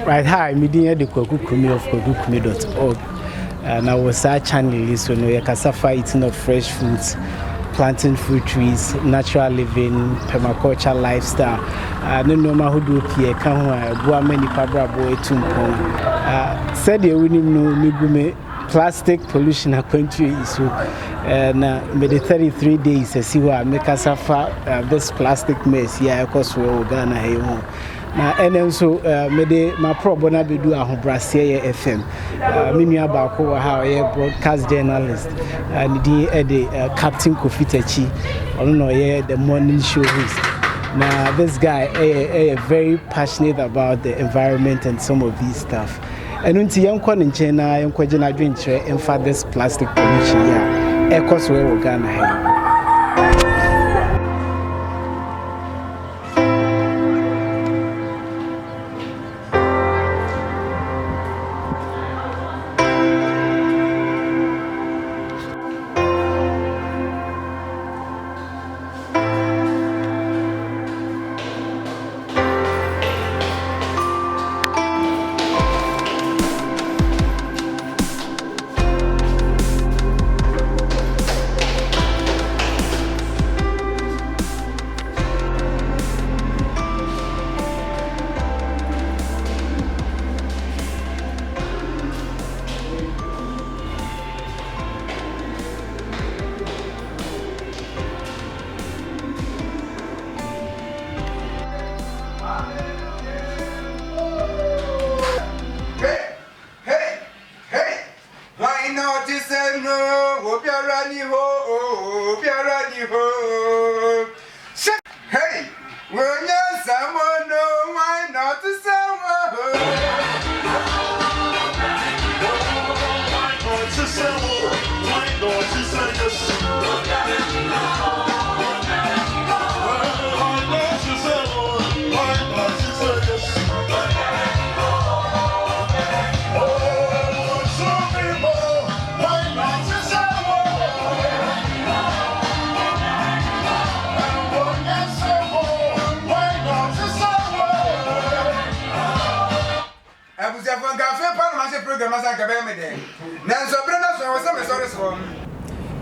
Right, hi, I'm the Kwaku Kumi of kwakukumi.org. And I was our channel, so no, Kasafa eating of fresh foods, planting fruit trees, natural living, permaculture lifestyle. No normal who do here, can go many pabra boy to said the winning no migume plastic pollution a country is na me the 33 days I see what make Kasafa this plastic mess here across Ghana here. Na enen so me de ma probo na bedu ahobrase FM me nua ba ko ha ye broadcast journalist and the Captain Kofi Tachi ono ye the morning show host. Now this guy very passionate about the environment and some of these stuff. And unti yankwa nche na yankwa je na dwenche emfa this plastic pollution ya ekos we Ghana here. Hey, when you're someone, no, why not to someone? Why not to someone? Why not to someone?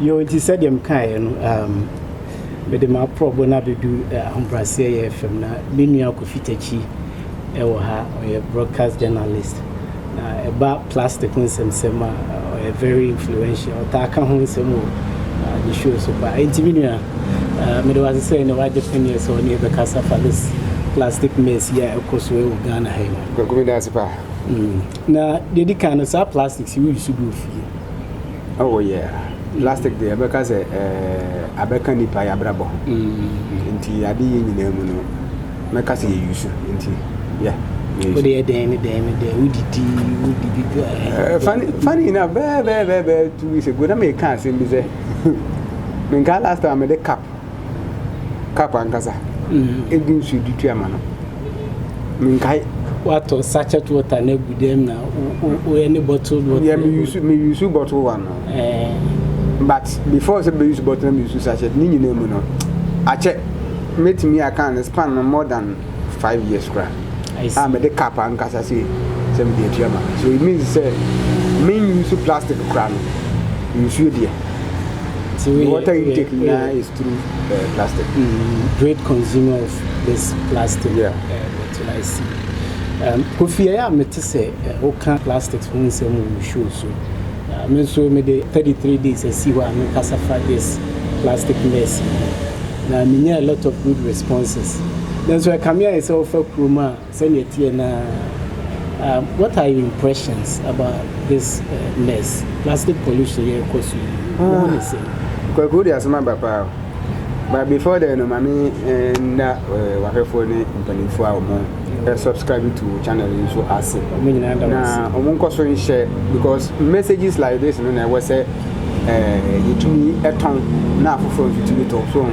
Yo, it is said them kind, but the ma probo na bedu Hombrase FM na me nua Kofi Tachi e wo ha or broadcast journalist na about plastic nsem a very influential ta ka ho nsem the show so ba enti me nua me do was say no why depend yes on e be kasa for this plastic mess here across we Ghana here go me dance pa na the kind of plastics you use to do for you. Oh yeah, plastic there because abeka ni pa ya brabo nti ade ye nyina mu no meka se ye use nti yeah but they udidi funny na be 2 weeks ago na me can say me say me ga last time me the cap ankasa edin su ditu ama no me kai what or sachet water na gudem na o any bottled water. Yeah, me use bottle one. But before I use bottle, me use sachet. Ni nyina mu no. I check. Meet me I can span more than 5 years cra. I me the cap and kasa say me dey tiama. So it means say me use plastic cra no. Use you there. So the water intake now is through plastic. Great consumer of this plastic. Yeah. What I see. Kofi ya meti say o kan plastics for nsem we show so me so me the 33 days I see why me Kasafa this plastic mess na me a lot of good responses then so I come here say of kroma say netie na what are your impressions about this mess plastic pollution here cause you what you say ko go dey asema papa but before then no mami na wa hefo ni mpanifo a mo subscribe to channel so as na omunko so share because messages like this no na we say you to me eton na afofo you to me talk so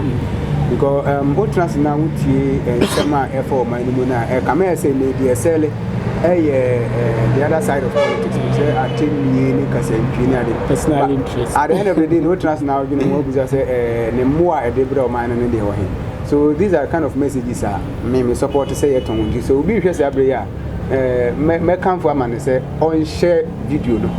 because what trans na wutie sema effort my no na kama say me dey sell the other side of politics say atemi ni kasa ntwini ade personal interest at the end of the day no trans now you know we say ne mo a de bra o man no dey wo he. So these are kind of messages me support say eton so we be say abre ya me come for man say on share video no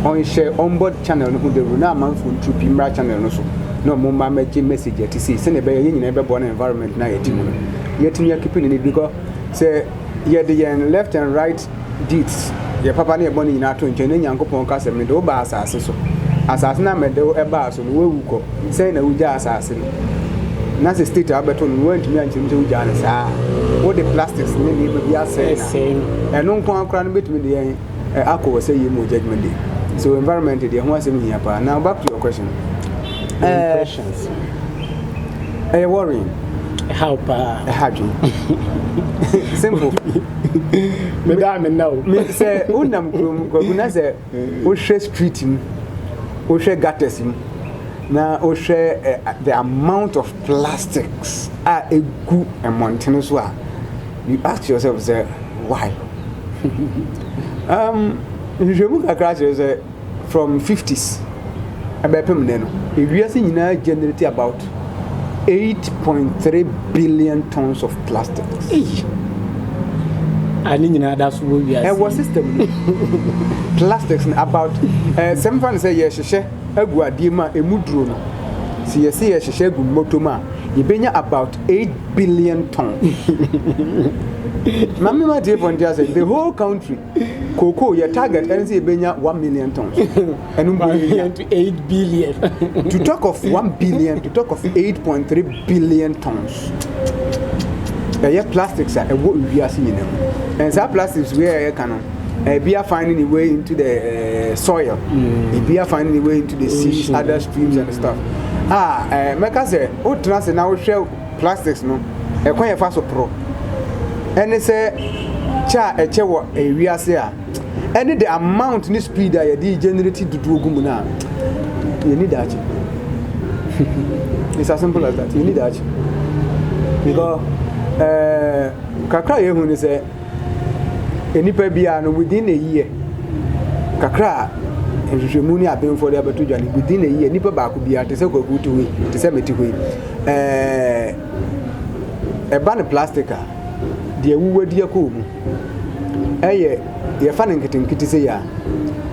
on share on board channel no de na man for true primary channel no so no mo ma message to see say be yen nyina be born environment na yeti mu no yeti ya keep ni because say ye the left and right deeds ye papa na e born nyina to nche na nyankopon ka say me do ba asase so asase na me de e ba so no wewu ko say na wuja asase no na say state abeto no want me anche me wuja na sa all the plastics ni be say na e no nko akra no betumi de yen akọ say ye mo judgment day so environment dey ho asem here pa. Now back to your question. Impressions. Worrying. How hard. Simple. Madam now. Me say unam kuna say o share street him, o share gutters him. Na o share the amount of plastics are a good amount no so. You ask yourself say why? Je look across say from 50s. Abepem neno. If we are seeing now generate about 8.3 billion tons of plastics. I mean, that's what we are. And what system? Plastics about some fans say yes, she agua dima emudro no. See yes, she gu motoma. You benya about 8 billion tons. Mami ma dey for say the whole country cocoa your target and say benya 1 million tons. And 1 billion to 8 billion. To talk of 1 billion, to talk of 8.3 billion tons. Yeah, plastics are what we are seeing them. And some plastics where you can be finding a way into the soil. Be finding a way into the seas, other streams and stuff. Make us say, oh, trans now share plastics no. A quite fast pro. And they say, cha a chewa a we are say. And the amount ni speed that you generated to do gumuna. You need that. It's as simple as that. You need that. Because kakra ye hu ni say enipa bia no within a year kakra enhwehwemu ni abenfo de abeto dwane within a year nipa ba ko bia te se kwaku to we te se meti hoi e ban plastic a de awuwadi akomu eye ye fa ne nketenkete se ya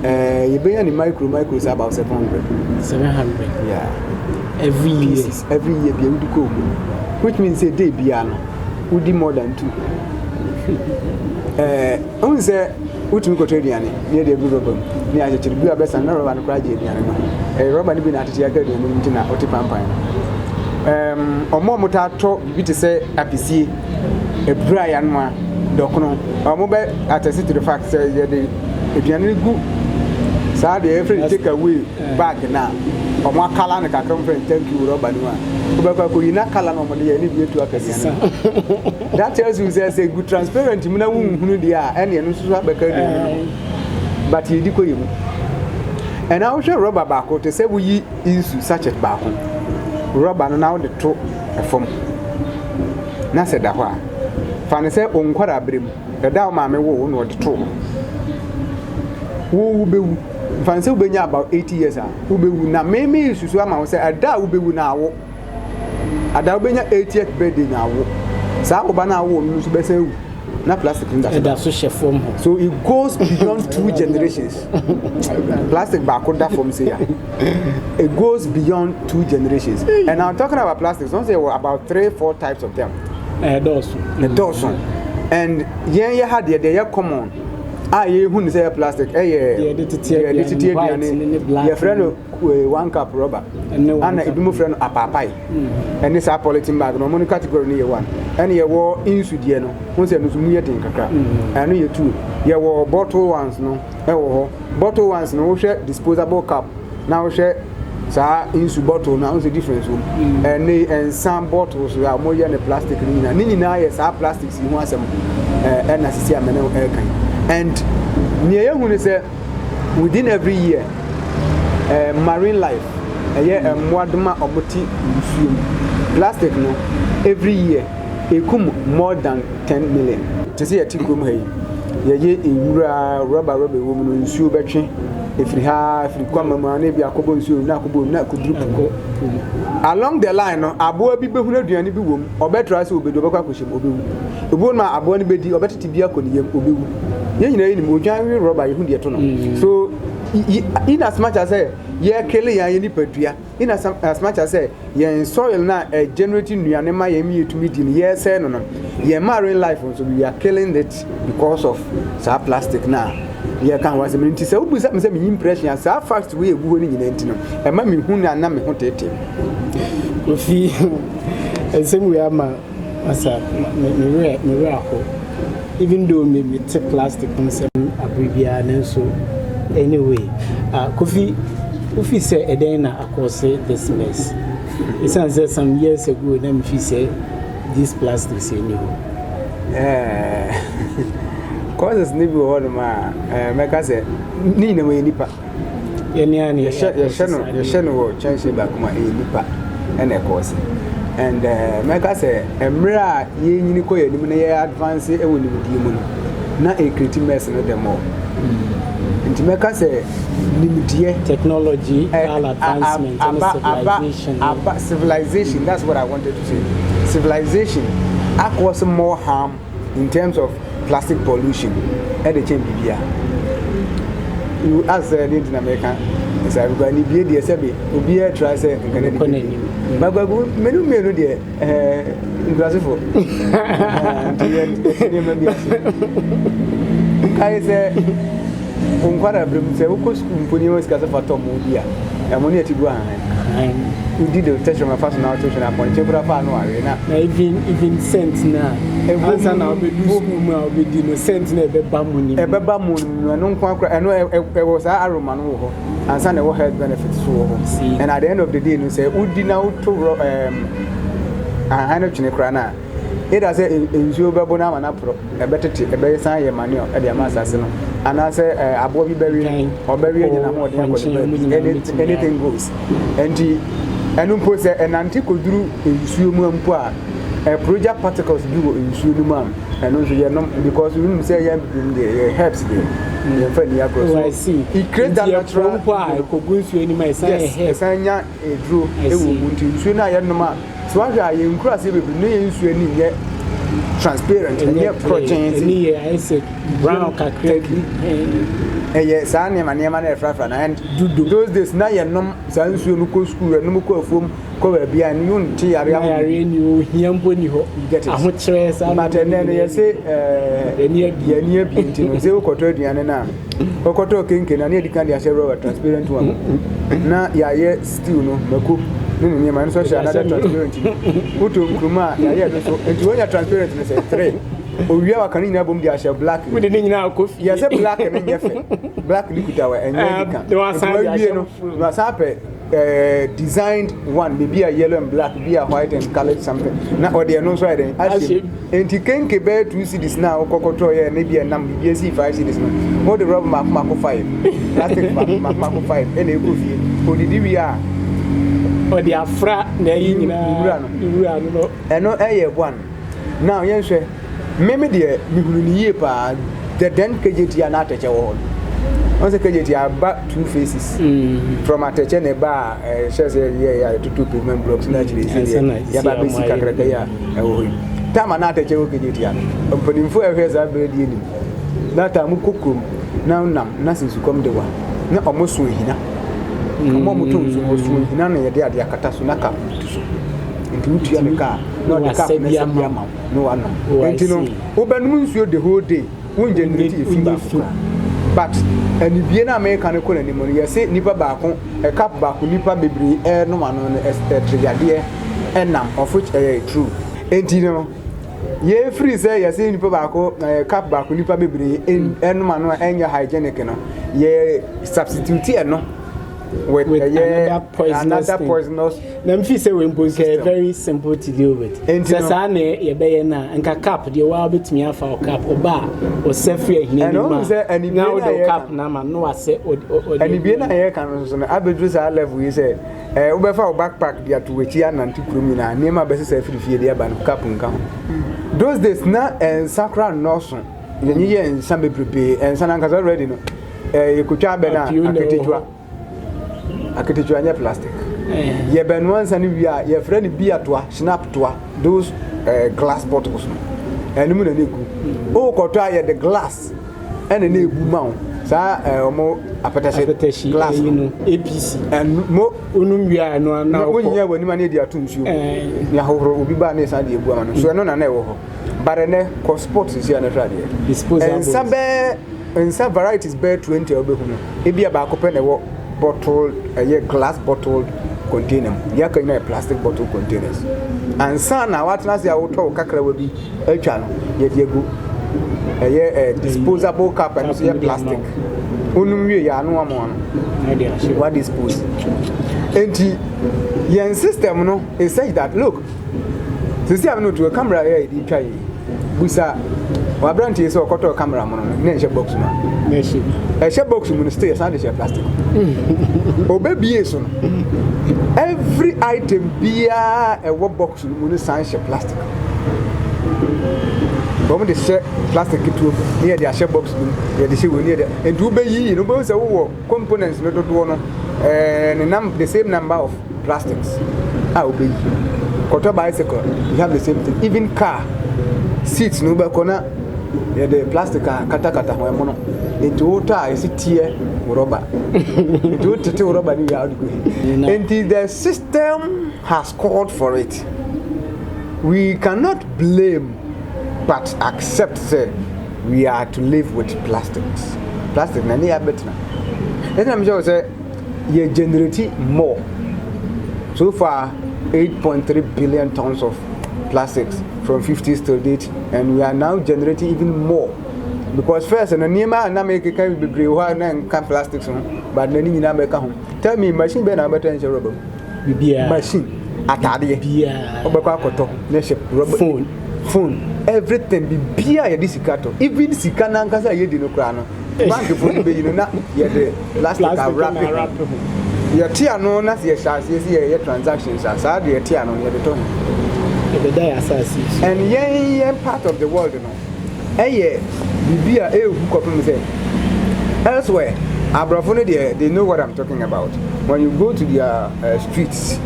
ye benya ni micro is about 700 yeah every year bia wudi komu, which means a day bia no wudi more than 2. On say utu ko trade yani near the group ni a chiri bia besa na roba no kraje yani no roba ni bi na atete aga yani nti na oti pampan omo muta to bi te say apisi ebra ya no a dokono omo be attest to the fact say the aduane gu sa de every take away bag na omo akala ne kakam friend thank you roba ni wa obekwa ko yina kala no mo de yani bi etu akasi that tells you say good transparent mu na hunhunu dia ene no susu abeka dia but you diko yimu and I share rubber back to say we use sachet back rubber no now the to form na said that wa fa ne say onkwara brem the da ma me wo no the to wo bewu fa ne say ubenya about 80 years ubewu na me susu ama wo say ada ubewu na awo ada ubenya 80th birthday na awo sa oba na awo no so be say na plastic so it goes beyond 2 generations. Plastic back that from say it goes beyond 2 generations. And I'm talking about plastics, don't say about 3-4 types of them. Those. And yeah had they are common. You who say plastic your friend 1 cup rubber and a bit friend a papai and this are polythene bag no money category near 1 and you wore insudiano once you know kakra and you two you wore bottle ones no bottle ones no share disposable cup now share sa insu bottle now is the difference and some bottles are more than the plastic nini na yes plastics you want some and as ameno and near you say within every year marine life mwaduma oboti plastic no every year more than 10 million to see a tikum hey ye rubber woman nsuo betwe efiri ha efiri kwama mu na bi akobo nsuo na akobo na akuduru along the line no abo bi behunu aduane bi wom obetra se obedo obekwa kohyem obewu obo na abo ne bedi obetete bi akoni yem obewu ye nyina ni mo dwan wi rubber yehu de to no so in as much as ye kele ya ni padua in as much as ye soil na generating nuane ma ye mi etumi di ni ye say no no ye marine life so we are killing it because of sa plastic na ye kan was me nti say obu say me impression sa fact we ebu ni nyina nti no e ma me hu na me hu tete ofi ensem we ama asa me ako even though me take plastic nsem abribia na so anyway Kofi say edena akose this mess it sounds some years ago na me say this plastics anyway causes ni bi ho ma meka say ni na we nipa yani ani ye sheno wo chance ba kuma nipa ene cause and meka say emra ye nyini ko ye nim na ye advance e woni di mu no na e create mess no dem all nti meka say nimdie technology all advancement and civilization that's what I wanted to say civilization cause more harm in terms of plastic pollution at the chain bibia you as in America is I go ni bie de sebe obi e try say nkana di magagu menu de ngrasifo ndi me bia kai say unkwara brim say uko school mponi we skasa fa tom bia e mo ni atigu han we did the test from my first now tuition upon chekura fa no are na even cent na answer na be do school mu a be di no cent na be ba mu ni e be ba mu no nkwa kra e no e was aroma no ho answer na wo health benefits so ho and at the end of the day no say udi na to hana twene kra na it does say nsuo be bo na ma na pro e betete e be san ye manio e de ma asase no ana say abo bi bewi o bewi nyina ho de akọ anything goes and enumpo say enanti koduru nsuo mu ampo a project particles bi wo nsuo nu ma eno so ye no because we know say ye helps there ye fa ni across so I see it create that natural kogu nsuo ni ma say help sanya edro ewo munti nsuo na ye no ma so ahwa ye nkura say bebi no ye nsuo ni ye transparent and ye proteins ni ye I say brown kakreki yes ani maniema na efrafra na and those days na ye nom san nsuo no ko school no ko afom ko ba bia ni un ti yare ni o hiambo ni ho aho kire sa matene no ye say ni abi nti no say ukoto aduane na ukoto kenke na ne dika dia share transparent one na ya ye stew no mako ni ma so share another transparent uto nkruma ya ye no so enti when you transparent no say 3 owia wa kan nyina bom dia share black we de nyina kofi ya say black na nyefe black liquid wa enye dika no wa sape designed one maybe a yellow and black be a white and colored something na or they no so then actually enti kenke be 2 cedis now kokoto ye na bia nam bia si 5 cedis no mo the rubber mark 5 plastic mark 5 ene ekofie odidi wi a or the afra na yi nyina wura no eno eye one now yen hwe meme de mihunu ni yie pa the den kejeti ya na ateche wo on se kejeti aba 2 faces from ateche ne ba shese ya to pavement blocks na chiri ya ba basic kakraka ya wo tama na ateche wo kejeti ya mpanimfo ehwe za be die ni na ta mu kokom na nam na sinsu kom de wa na omoso hina omo mutum so oso hina na ye de ade akata so na ka so nti utu ya ka no de ka na se bia ma no wa no nti no obanum nsuo the whole day won generate efiba but ani bie na America ne kola ni mo ye se nipa ba ko e cap ba ko nipa bebre e no ma no trigade enam of which true nti no ye free say ye se nipa ba ko cap ba ko nipa bebre no ma no enya hygienic no ye substitute e no with another poisonous. Them feel say we impose very simple to deal with. Sasane ye be na nka cap the wa betimi afa cap oba o sefre hina ni ma. Now the cap na ma no ase ani bi na ye kan so na abedru sa level yi say we be fa backpack dia to wechi ananti krumi na nema be se frifie dia ba no cap nka. Those days na sakra no so yenye ye nsa bebrebe ensa na nka already no yekutwa bena aketitwa nya plastic ye benwansa ni wia ye friend bi atoa snap toa those glass bottles no enu na neku o koto aye the glass ene na ebu ma o sa omo apetese glass no APC and mo unum wia no na o nya wani ma ne dia to nsuo ya hohoro obi ba na sa de ebu ama no so eno na na ewo ho bare ne co sports is here na trade disposables and some varieties bear 20 obehu no e bia ba akopɛ na ewo bottle glass bottle container ya kan na plastic bottle containers and sana what na say awotɔ kakra wa bi atwa no ye de egu disposable cup and so plastic onum wie ya no amo no what dispose enti yen system no is such that look system no to a camera here di twa yi busa wa brand is okoto camera mo no na nche box ma na she box mo no stay san de plastic obebie so no every item bia e wo box mo no san she plastic bom de she plastic to near the she box mo ye de she we near the and do be yi no be say wo components no do no the same number of plastics obey koto bicycle you have the same thing even car seats no be kona the plastic kata ho mo no it water is tie rubber it would take rubber ni ya and the system has called for it. We cannot blame but accept say we are to live with plastics. Plastic na near better. Then I'm sure say you generate more. So far 8.3 billion tons of plastics from 50s to date, and we are now generating even more. Because first and Nima na make can be brewa na can plastics but na ni na make home. Tell me machine be na better than rubber. Machine atade obekwa akoto na she rubber phone everything be bia ye disikato even sika na nkasa ye di no kra no bank phone be you na ye the plastic wrap ye tia no na ye chance ye transactions as ye tia no ye de to the die assassin and ye part of the world no bibia who come say elsewhere abrafone they know what I'm talking about. When you go to their streets,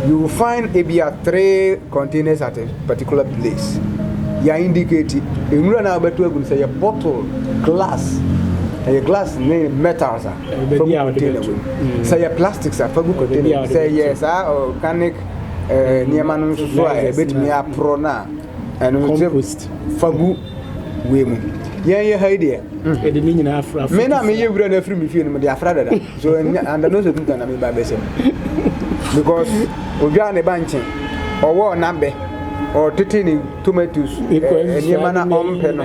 you will find abia 3 containers at a particular place. You indicate enura na beto agun say a bottle glass glass metals from container say plastics are for container say yes organic niema no so betimi apro na and compost fagu wemu ye haide e de nyina afra me na me ye wura na afri me fie no me de afra dada so and no so tunta na me ba besem because odwa ne banche owo na be or titini tomatoes niema na ompe no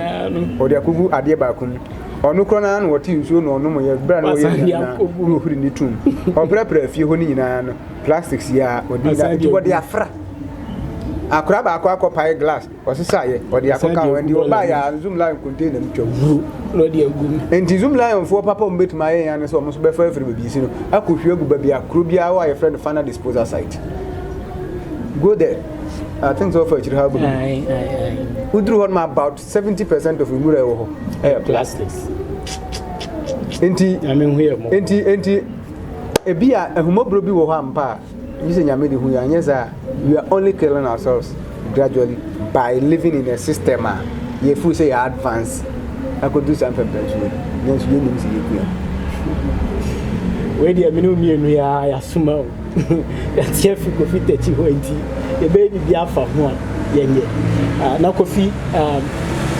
o de akugu ade ba kun onu krona na woti nsuo no onu mo ye bra na o ye na o huri ni tum o prepare fie ho ni nyina no plastics ya odi na ti wo de afra akura ba akwa pie glass osisa ye odi akoka wendi o ba ya zoom line container ntwa no de agum enti zoom line fo papa mbetuma ye yan so mo so be fa afri bebi si no akohwe agu ba bia akro bia wa ye friend final disposal site go there. I think so for Chirhabu. We drew on about 70% of Umura plastics. Enti, I mean, enti, a beer, a homobrobi or hampa. Using Yamidi, who are yes, we are only killing ourselves gradually by living in a system. If we say advance, I could do something better. Yes, you need to see where the minimum we are, I assume that's if you go fit the the baby be alpha one na coffee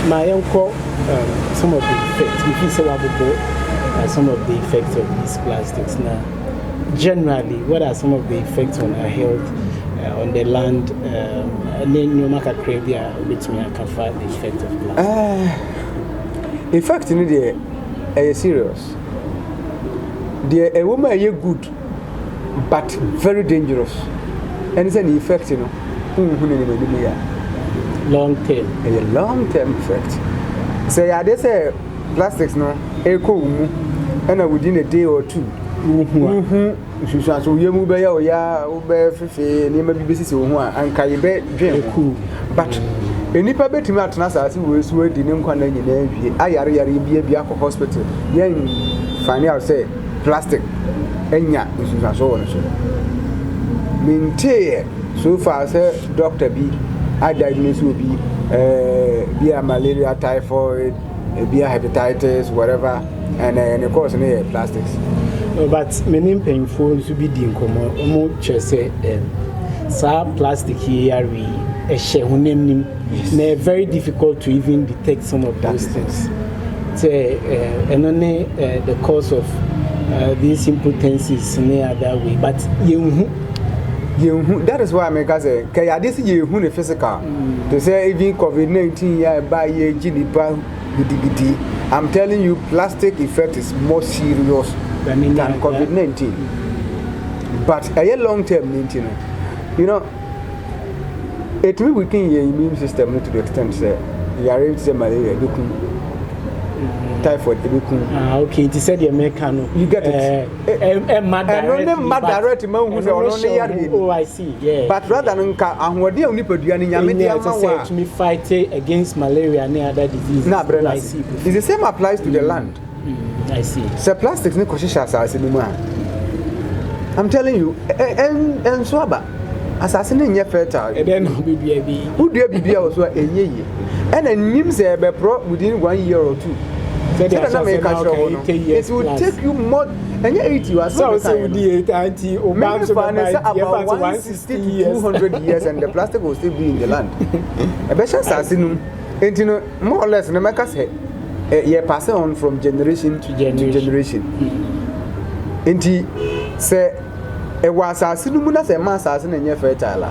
my uncle some of the effects we feel say some of the effects of these plastics now generally what are some of the effects on our health on the land and then no matter crabia which me can find the effect of plastic effect in the serious a woman are good but very dangerous. And it's an effect, you know. Long term. A long term effect. Say, they say plastics, no, echo, and within a day or two. So you move by ya, Ube, Fifi, Nima BBC, and Kaibe, dream. But enipa betumi atena asase wo esu edi ne nkwa na nyina awie ayare bia ko hospital yen find out say plastic enya nsusaso won so mintie so far say doctor bi I diagnose will be malaria, typhoid, hepatitis, whatever, and of course, plastics. But many painful to be the common say, plastic here, we share very difficult to even detect some of those things. And only the cause of these impotencies near that way, but that is why I make us say, "Kaya this year who the physical." They say even COVID-19 yeah by year gidi. I'm telling you, plastic effect is more serious than COVID-19. But a long term, you know, it will weaken your immune system to the extent say you are able to say malaria, typhoid, okay, it said the American. You get it. Oh, I see. Yeah. But rather than me fight against malaria and other diseases. I see. It's the same applies to the land. I see. So plastics ne I'm telling you, and so about assassin in your fertile. And then who do be also a year. And then names a pro within 1 year or two. It will take you more, and yet you are so about 160 to 200 years, and the plastic will still be in the land. A better assassin, and you know, more or less, no matter say, you pass on from generation to generation. And he say, it was assassin, a mass assassin, and your fertile.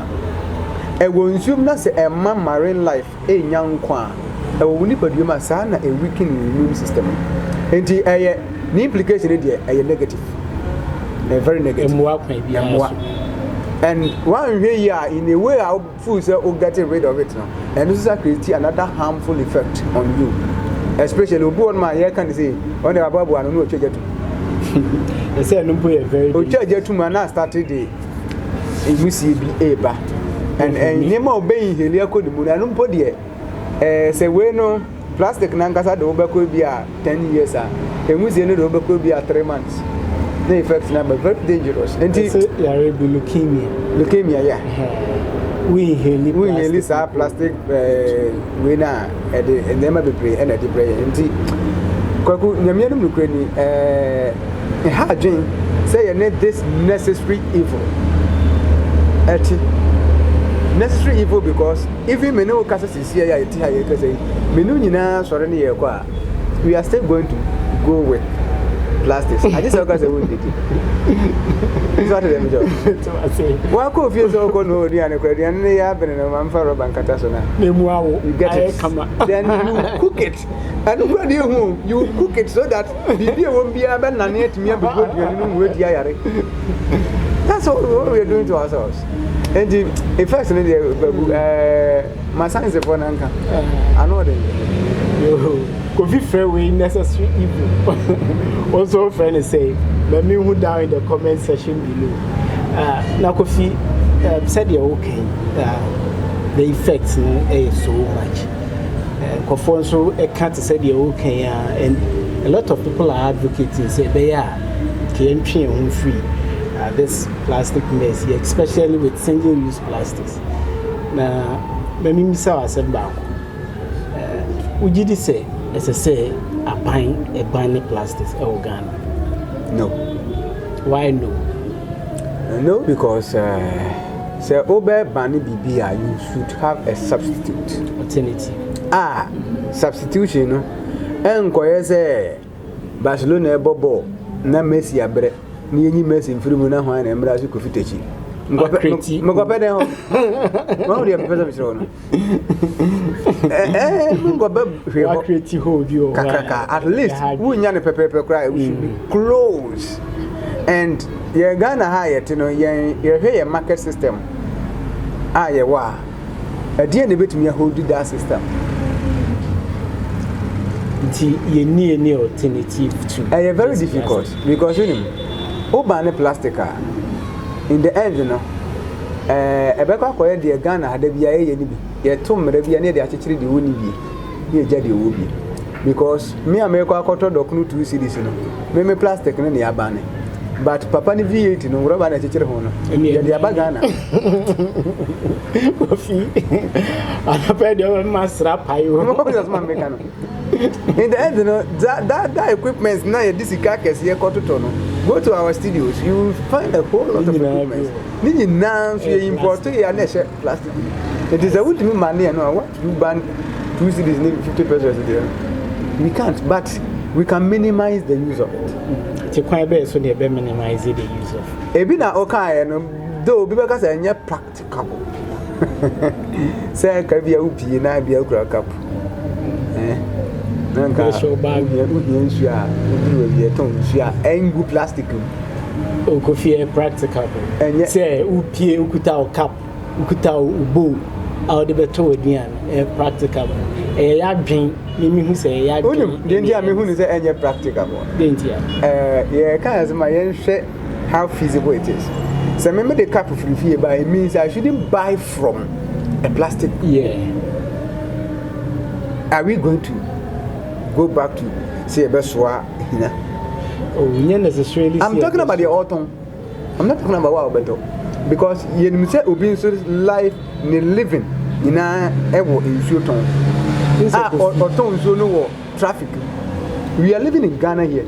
A woman, say a man marine life, a young quan. A unipaduma sana a weakening immune system. And the implication is a negative, a very negative. And one year in a way, our foods are getting rid of it now. And this is creating another harmful effect on you, especially born my hair can say, on the above one, no check it. They say, no, very good. To man started the aba and name obeying here could the moon and put say we no plastic nankasa do obeko bia 10 years and we say no do obeko bia 3 months. The effects number very dangerous. And leukemia yeah. We inhale plastic we na e dem be pray and e pray enti kwaku nyamia no mukre ni ha adwen say you need this necessary evil. Necessary evil because even me no case here ya eti ha ye say me no nyina sore ne ye kwa we are still going to go with plastics. I just say we did it. What them job so I say wa ko fie so ko no odi an kwadi an ya bene no man fa roba nkata so na nemu awo you get it then you cook it and kwadi hu you cook it so that bibi won bia be nane atimi abego duane no we di ayare. That's what we are doing to ourselves. And in fact, my son is a phone anchor. I know that. Could be fair way necessary evil. Also, friend say, let me put down in the comment section below. Now, Kofi said you're okay. The effects is so much. Kofi also can't say you're okay, and a lot of people are advocating say they are home free. This plastic mess, especially with single-use plastics. Now, when we saw ourselves back, would you say, as I say, a buying plastics organ? No. Why no? No, because say over banning BBI, you should have a substitute. Alternative. Substitution. And say Barcelona bobo na Messi abre. Ni enyi Messi mfirimu na hwan na emra su kofitechi ngope de ho ma odi am pesa misro no ngope hwe create hold you kaka at least we nya ne pepepe cry we should be close and ye Ghana ha yet no ye hwe ye market system ye wa adie ne betumi hold that system you need any alternative to very difficult plastic because you know ban plastic in the end, you know, ebekwa koye de Ghana hada bia ye ni bi ye to mre bia ne de akekere de woni bi ne ja de wo bi because me amekwa akoto dokunu 2 cedis no me plastic ne ya ba ne but papa ni V8 no rubber na akekere ho no ye de aba Ghana Kofi ana pe de masra payo no just man make no in the end no that equipment na ye disika kese ye kototo no go to our studios you will find a whole lot of equipment nini now so you import here na plastic it is a would me money no what you ban 2 cedis 50 pesos there we can't but we can minimize the use of it ti kwan be so na be minimize the use of ebi na oka no though bi be ka say nya practicable say ka bia upie na bia kura cap nanka show bag nsu a obi we ton nsu a engu plastic o ko fi practicable say upie ukuta o cap ukuta o bowl a de beto aduan practicable ya dwen me hu say ya dwen onum de ndia me hu ni say enye practicable de ndia ye ka as my yen hwe how feasible it is so me the cap free fee by means I shouldn't buy from a plastic. Are we going to go back to say a beswa hina? Oh, necessarily. I'm talking about the autumn. I'm not talking about what better because you say obi so life ni living ina ewo insuo ton autumn so no traffic. We are living in Ghana here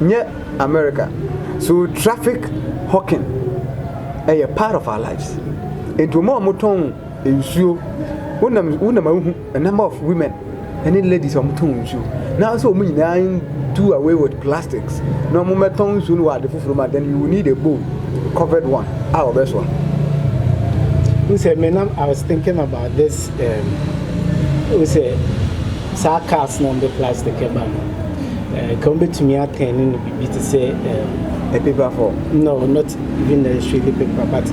near America, so traffic hawking a part of our lives. Into more moton insuo unam a number of women and ladies on moton insuo now so many do away with plastics. No more tongues soon what the food then you will need a bowl covered one. Our best one. We said, man, I was thinking about this. We say, sarcasm on the plastic bag. Come to me at 10 in to say a paper for no, not even necessarily paper, but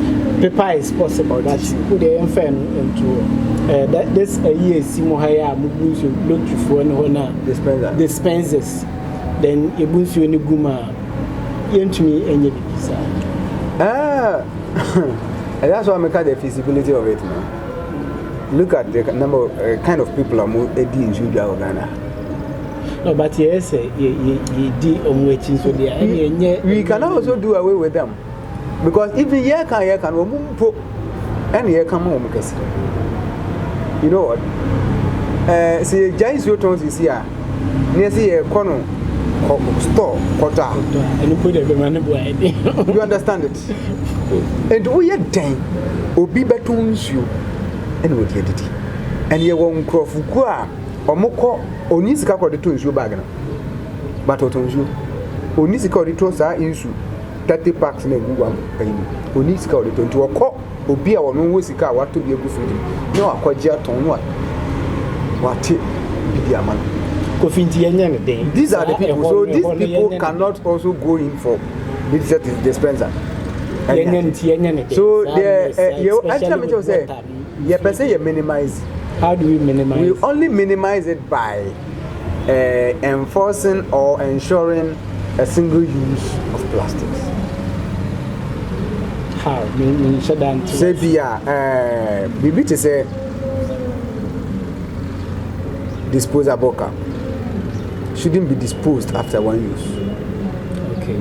paper is possible. But put the infant into that this a year, Simohaya, Mubusu, look for no dispensers. Then a bunsu any guma into me any pizza. And that's why I make the feasibility of it now. Look at the number of kind of people are more in Ghana. No, but yes, we can also do away with them because even here can put any year come home because you know what? See, Giants your tones is here. Near see a corner store, quarter, and you put a man. You understand it? And we are dying, Obi Batuns you, and what you did. And you won't crow Fukua or Moko. Onisika kwa dito nsuo bag na but otonsuo onisika dito saa insu 30 packs na egu wam ayi onisika dito nti okọ obi a wono wo sika wato bi egu fridge na akwaje aton no wate bi aman ko finti yenya ne den. These are the people, so these people cannot also go in for this dispenser. So you actually say you person you minimize. How do we minimize? We only minimize it by enforcing or ensuring a single use of plastics. How? Say via Bibi to say disposable cup shouldn't be disposed after one use. Okay.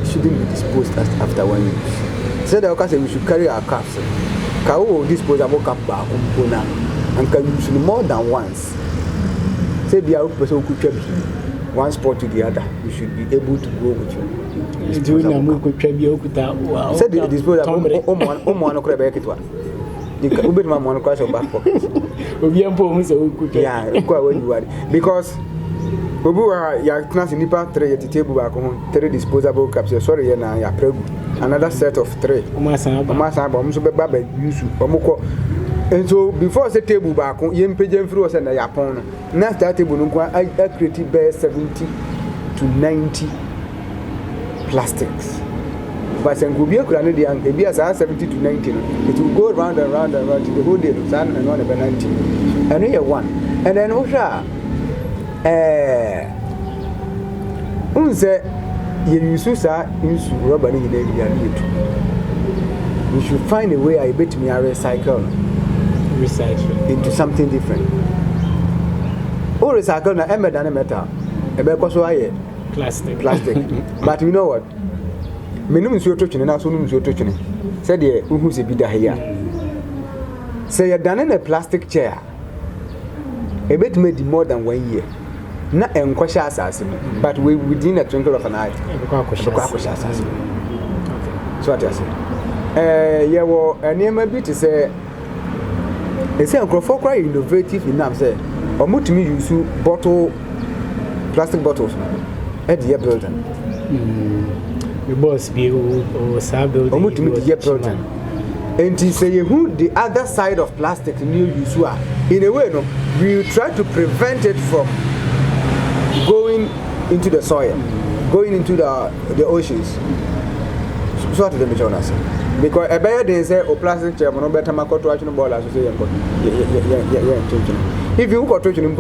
Shouldn't be disposed after one use. So the occasion we should carry our cups. Kawo disposable cup back and can use more than once. Say the other person could trap one spot to the other. You should be able to go with you. Say the disposable one could back it one. You can my one crash your back pocket. Yeah, when you are because you class in Nipa 3 at the table back home, 3 disposable cups. Sorry, another set of 3. And so before the table back on yen pigeon through us and a yapon. Next that table I created bear 70 to 90 plastics. But sen could be a granite young, maybe as 70 to 90. It will go round and round and round to the whole day, and one about 90. And here one. And then unse ye use sa use rubber in the area. we should find a way I bet me recycle into something different. Or recycle na emer than metal. Plastic. But you know what? Minimum so touching and also so touching. Said ye who's a bit here. Say you're done in a plastic chair. A bit made more than 1 year. Not in question assassin, but we within a twinkle of an eye. So what I say? Yeah, well, a name a bit to say. They say Uncle Fokra innovative enough, say, or more to me use plastic bottles at the building. The boss be or Sabil or more to me the building. And to say who the other side of plastic new use in a way, no, we try to prevent it from going into the soil, going into the oceans. So what did they tell us? Because a bear didn't say, oh, plastic chair, no better my to watching the ball as you say. If you got to him,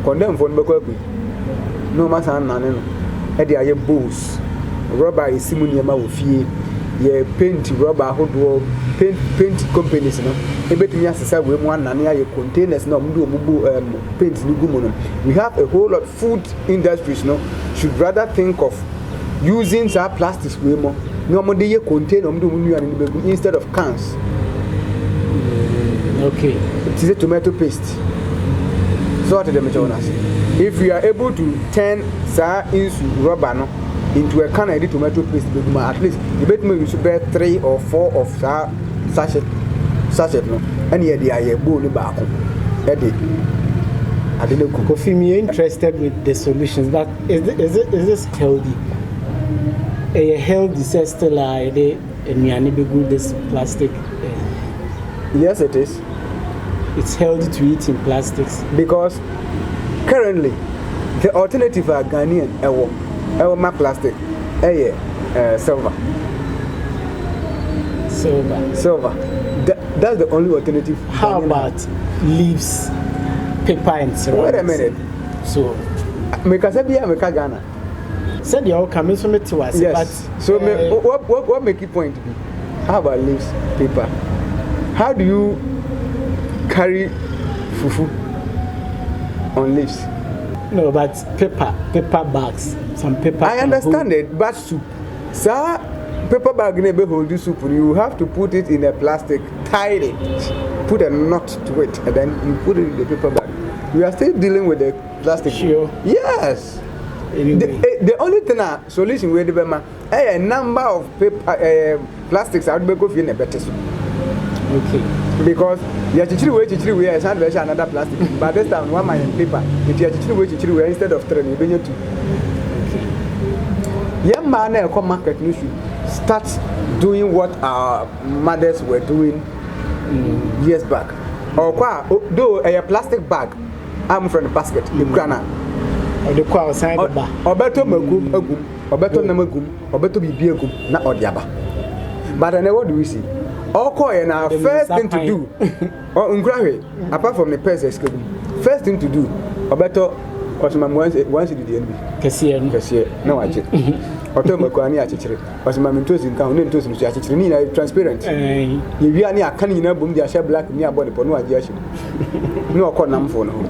condemn for no matter none, at the eye booze. Rubber is Simonia with fee, ye paint rubber, hot paint companies. A bit me as I said, we want none containers, no paint. We have a whole lot of food industries, no, should rather think of using our plastics way more. Normally, you contain instead of cans. Okay. It is a tomato paste. So what the if you are able to turn into rubber into a can of tomato paste, at least you bet me you should bear 3 or 4 of sachet no. And yet they are bowl back. I didn't cook. Kofi, me interested with the solutions, but is this healthy? A healthy system like this plastic. Yes, it is. It's healthy to eat in plastics because currently the alternative are Ghanaian. My plastic, silver. That's the only alternative. How about leaves, paper, and ceramics? Wait a minute. So, make us be a Ghana. Said you're coming from it to us. Yes. But, so what make it point to be? How about leaves, paper? How do you carry fufu on leaves? No, but paper bags, some paper. I understand it, but soup. Sir, paper bag never hold the soup. You have to put it in a plastic, tie it, put a knot to it, and then you put it in the paper bag. We are still dealing with the plastic. Sure. Yes. Anyway. The only thing solution we have a number of paper plastics out be go in a better soup. Okay. Because you actually way is another plastic. But this time one man in paper. If you actually way instead of 3, you bring it 2. Young man come market you should start doing what our mothers were doing years back. Or though a plastic bag, I'm from the basket, the grana. Or the qual side of bar. Or better magum, or better namagum, or better be beagum, not odiaba. But then what do we see? All coin and our first thing to do, or ungravi, apart from the pest escape, first thing to do, or better, or some once it did the enemy. Cassia, no, I check. Or Tomaquani, I check. Or some mentos in town, into some transparent. You are near canning a boom, they are black near body for no adjustment. No, call number for no.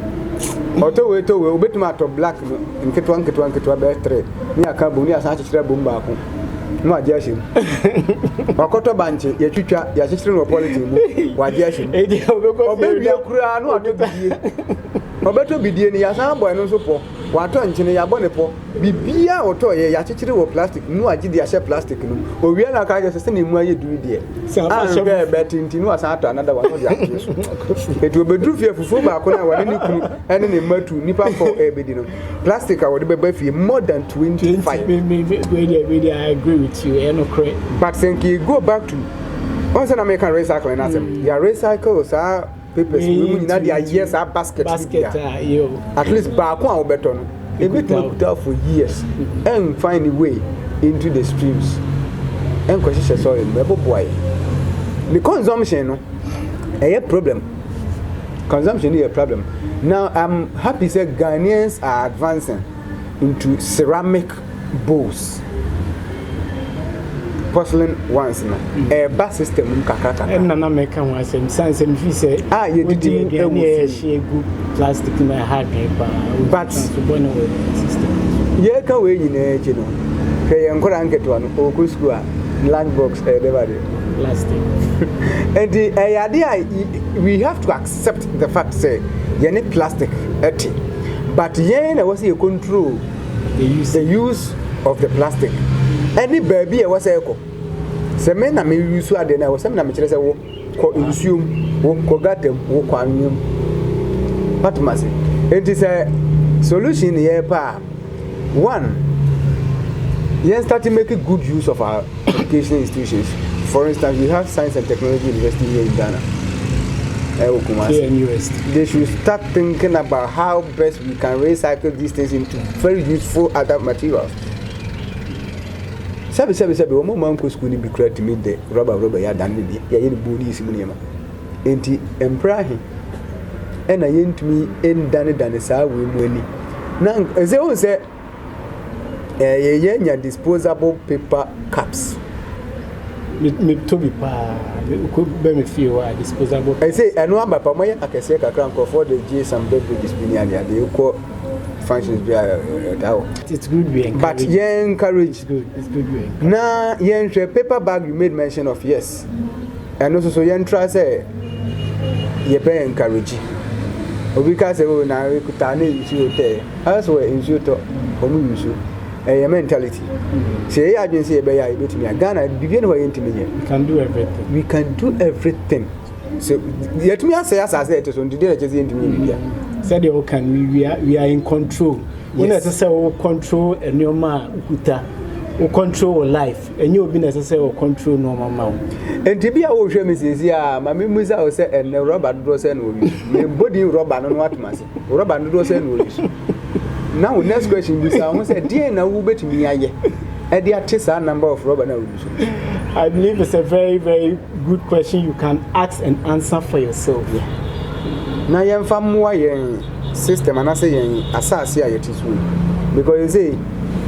Oto we bet matter black in ketwan betre ni akabu ni asa chire bomba ko no ajeshi okoto banche ye twitwa ya chire no policy mu wa ajeshi obebi akura no atobidie obeto bidie ni ya san boy no so po wato nchine ya bone po bibia oto ye ya chire wo plastic no agide ya plastic no owia na ka je se ne mu aye duru die an be betinti no asa ato another one ya keso etu obeduru fie fufu ba ko na wale ni kunu ene ne matu nipa for ebedi no plastic a wode beba fie more than 25 really I agree with you no correct but think you go back to once an American recycling asem ya recycle sa papers we mu na dia years a basket at least ba ko a obeto no e bit put out for years and find a way into the streams and question sorry me boy the consumption no a problem. Consumption is a problem. Now I'm happy that Ghanaians are advancing into ceramic bowls. porcelain ones na bus system kakaka na na make kan wasem sense me fi say you did egu plastic na hard paper but so born with system ye ka we nyina echi no hwe ye nkora nketo no oku school a lunchbox everybody plastic and we have to accept the fact say ye ne plastic eti but ye na was you control the use of the plastic any baby e was eko se me na me use ade na was me na me kire se wo ko nsuom wo ko gatem wo ko anwem but must it is a solution here pa one yes start making good use of our education institutions. For instance, we have Science and Technology University here in Ghana. They should start thinking about how best we can recycle these things into very useful other materials. Sabi omo man ko school ni bi create me the rubber ya dan ni ya ye body isi mu niema. Enti emprahi e na ye ntumi endane saa we mu ani. Na eze on say ye nya disposable paper cups. Me to be pa could be me feel disposable. I say eno amba pa moya akese kakra nko for the J some baby discipline and they call functions be it's good we encourage. But you encourage. It's good we encourage. Na yen paper bag you made mention of, yes. And also so yen try say ye be encourage. Obi ka say oh na we kuta na nsuo te. Also nsuo to omu nsuo. A mentality. Say agency be ya betimi Ghana bibie no yentimi ye. We can do everything. We can do everything. So yet me say as I say to so ndide na chese yentimi bibia. Said you can we are in control. When necessary we control enoma ukuta. We control life. And you be necessary we control normal man. And to be a wo hwe me sisi a ma me musa o say en rubber do say no wi. Me body rubber no what mase. Rubber do say no wi. Now next question be say who say dey na wo betimi aye. E dey atisa number of rubber na wo use. I believe it's a very very good question you can ask and answer for yourself. Na yen fa moa yen system and say yen asase a yetisu because you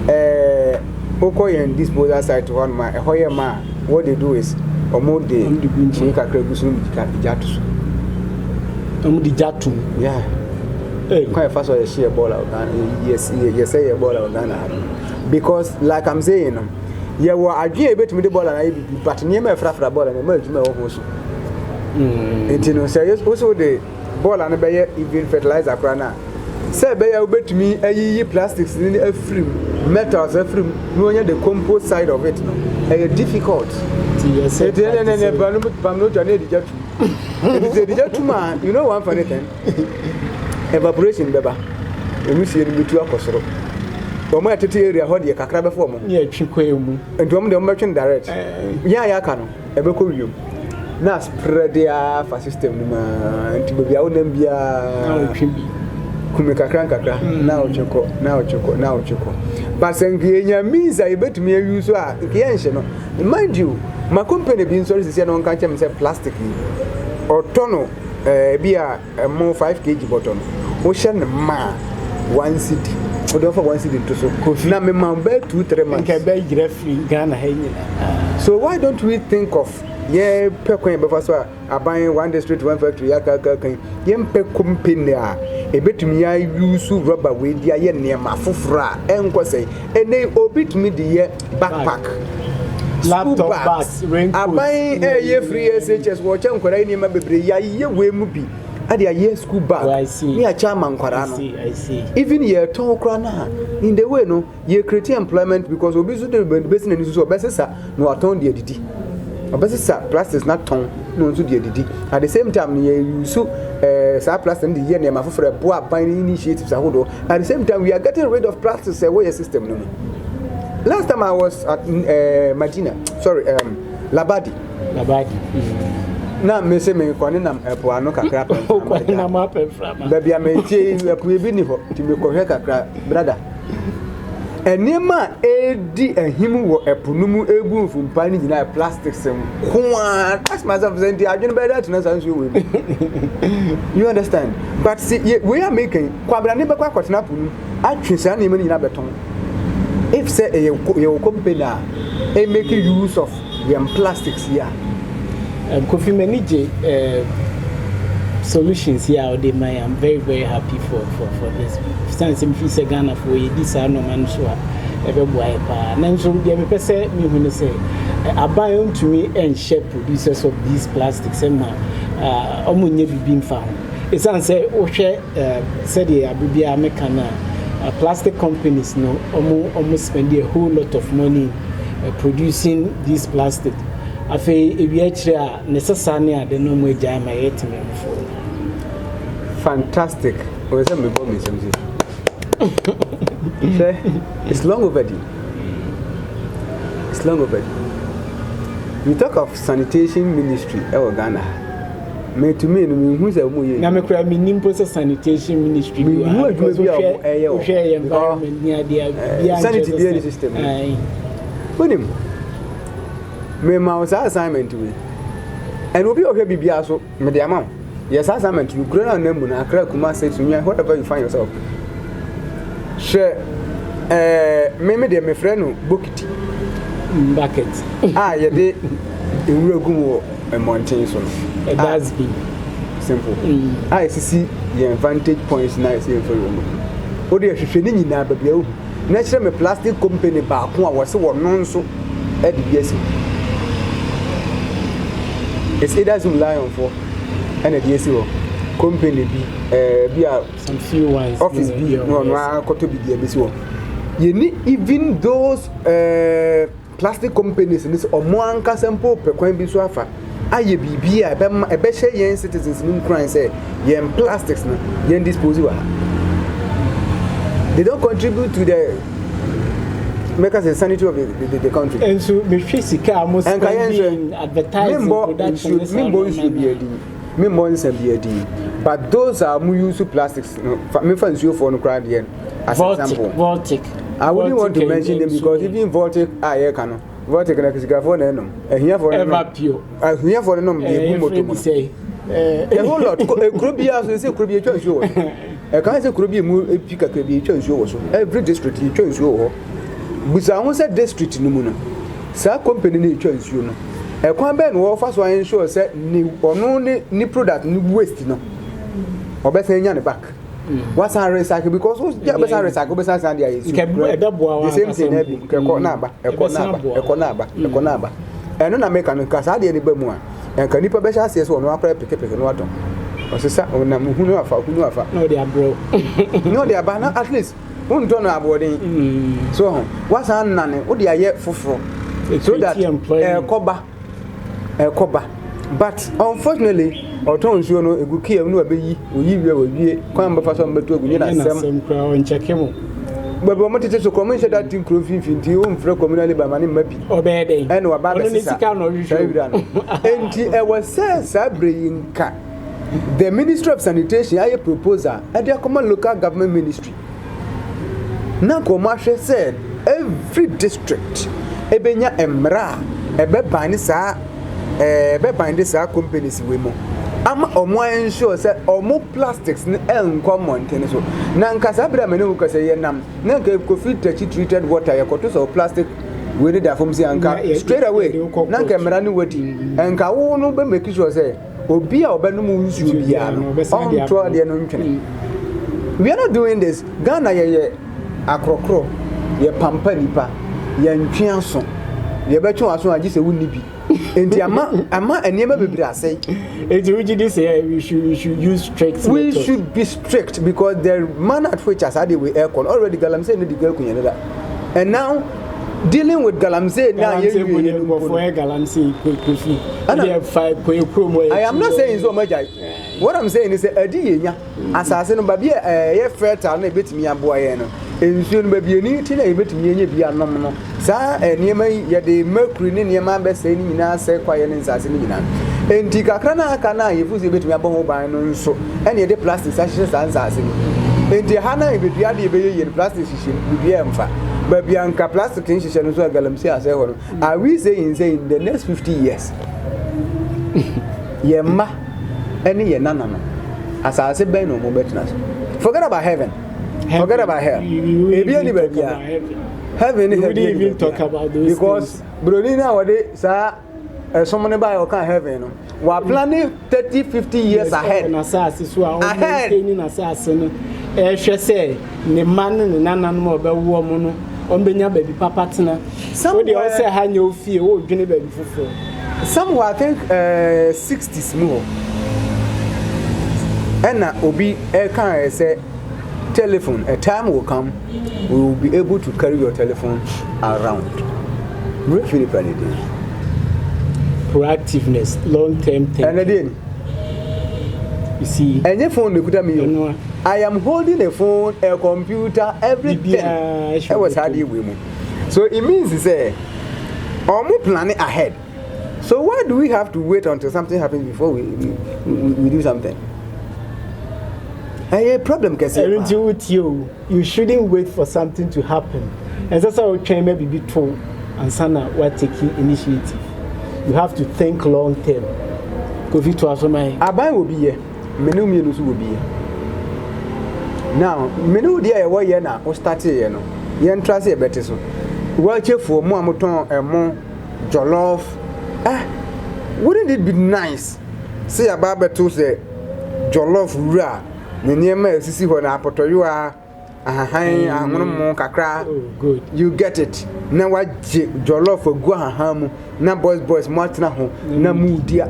say oko yen disposal site one ma e hoye ma what they do is omo dey chin kakra gusu mdika jatu omo di jatu yeah quite fast or share ball out yes say a ball out because like I'm saying yeah we agree a bit with the ball and but near my frafra ball and emerge me also it you know say also the ball and be even fertilizer crana say be you bet me ayi plastics in every metals every no only the compost side of it no difficult yes it you know one funny thing evaporation beba emisi eni bitu akosoro omo atete area ho de kakra be fo mo ya twikwa mu entom de mo direct ya aka no ebeko wiom na spread ya fa system no ma ntimo bia wonam bia na otwibi kume kakra na ochoko but sengi enya miza ebetumi use a nke yenhye no mind you my company bi nso sisi no nka chem say plastic or tono bia mo 5 kg bottle o hye ne ma 1 cedi o do for 1 cedi to so na me ma be 2-3 months nke be gira free Ghana ha nyina so why don't we think of ye pekwan be so aban one district one factory aka kan ye mpe company a ebetumi ya use rubber we dia ye ne ma fofora enkosai ene obitumi de ye backpack laptop bags raincoat aban ye free SHS wo che nkwara ni ma bebre ya ye we mu bi ade ye school bag me a chairman nkwara no I see even ye ton kra na in the way no ye create employment because obi so the business ni so obesesa no aton de didi obesesa plastics not ton no so de didi at the same time ye use sa plastic the year na foforo bo aban initiatives ahodo at the same time we are getting rid of plastics way system no. Last time I was at Medina, Labadi. Na me say me kwani na epo ano kakra pa. Kwani na ma pe frama. Da bia me tie epo e bi ni ho, ti me kohwe kakra, brother. Enema edi ehim wo epo numu ebu mfumpa ni gina plastics sem. Kwa, that's myself saying the adwene be that na sanso we. You understand? But see we are making kwabra ne be kwa kwatena punu, atwe sa na me ni na beton. if say your company make use of them plastics here. Kofi Menije solutions here, I'm very, very happy for this. Since I'm free Ghana for this, I know man so everywhere. And so the me say me when say I buy on to me and share producers of these plastics and omunye bibim fa. It's say o share said the abibia American plastic companies no almost spend a whole lot of money producing these plastic. Afi ebi achira necessary a de no mo agya ma yetime mfo. Fantastic. O say me bomb something. It's long overdue. It's long overdue. We talk of sanitation ministry e Ghana. Me to me no me hu say mo ye. Na me kura me nimpo say sanitation ministry we hu adwo bi o share environment ni ade bia sanitary system. Bonim. Me ma was assignment we. And obi ohwe bibia so me de amount. Yes, assignment you grow na namu na akra kuma say to me whatever you find yourself. Share me de me friend no bokiti bucket. Ye de ewura gumo a mountain so. That's big. Simple. See the advantage points na say for you. O de hwehwe ni nyina ba bia o. Na kire me plastic company ba ko a wo se wo no nso e de biasi. It's either some lion for and a DSO company be some few ones office be no koto be there besi wo. You need even those plastic companies in this omo anka sample pe kwan bi so afa aye bibia e be hye yen citizens nim kran say yen plastics na yen dispose wa. They don't contribute to the make us the sanity of the country. And so me sika almost spending advertising production but those are more use plastics me fancy you for no crowd here as example Voltic. I wouldn't want to mention them because even Voltic here can Voltic na kisika for them here for them here for them the moto say a whole lot krobia so say krobia twa show e kan say krobia mu epika krobia twa show so every district you twa show busa won say district no mu no sa company ni twa show no e kwan be no wo fa so an show say ni ono ni product ni waste no obesa nya ne back what's our recycle because who's the recycle besa san dia yesu the same thing e bi keko na aba eko na aba eno na make an kasa de ni ba mu a enka nipa be sha se so no apra peke no aton osesa ona mu hunu afa no they are bro no they are ba na at least won to no aboden so what's an nane wo de aye foforo so that ekoba but unfortunately oton nsuo no egukie no abeyi oyiwie owie kwan ba fa so mbeto agunye na sem kwa onchekemo babo motete so komo nse that tin finfinti o mfre communal ba mane mapi obede ene wa ba be sika no hwehwe enti e was sabreyinka the Ministry of Sanitation aye proposal and the common local government ministry na komashe said every district ebenya emra ebe ban sa companies we mo ama omo ensure say omo plastics ni encommon ten so na nkasa bra mene wo kasa ye nam na nka Kofi treated water ye koto so plastic we need that from say anka straight away na nka mera ni wadi enka wo no be make sure say obi a obenum nsu bia no on tro de no ntwene. We are not doing this. Ghana ye akrokro ye pampa nipa ye ntwe aso ye betwe aso agi se wonni bi enti ama enema bebre asai enti we did say we should use strict we should be strict because the manner at which as they we aircon already galamsey no digal kunya that and now dealing with galamsey now you for galamsey Kofi I am not saying so much. What I'm saying is adi yenya asase no ba bia ye fertile na betimi aboa ye no ensuo no ba bia ni ti na betimi yenye bia nom no sa niema ye de mercury ni niema be se ni nyina se kwa ye ni nsase ni nyina enti kakra na aka na ye fuzi betimi abo ho ban no nso ene ye de plastic sa hye sa nsase ni enti ha na be bia de be ye plastic hye bia mfa ba bia nka plastic hye no so galamsi ase ho no are we saying in the next 50 years ye ma any ye nana no asase ben no mo betna forget about heaven forget about hell e bi ani ba bia heaven we wouldn't even talk about those because Brody nowadays, sir, someone by your heaven. We are planning 30-50 years ahead. Ahead. Say, the man and nana more about woman on Benya baby papa tina. Some they also had no fear, oh, Jenny baby for. Some I think 60s more. And Obi can say telephone, a time will come, we will be able to carry your telephone around. Really funny. Proactiveness, long-term thinking. And again, you see, and your phone look at me. I am holding a phone, a computer, everything. I was hardly women. So it means to say, we're planning ahead. So why do we have to wait until something happens before we do something? A problem can say. With you shouldn't wait for something to happen. And that's how we can maybe be told and Sana we're taking initiative. You have to think long term. Because it was my Abai will be here. Menu will be here. Now, menu dear way now, or start here, no. Yen trust a better so. Watch for more mouton and more jollof. Wouldn't it be nice? See a barber to say jollof ra. Near me, see when I put you are. Good. You get it. Now what jollof for guaham. Now boys martina home. Now move dear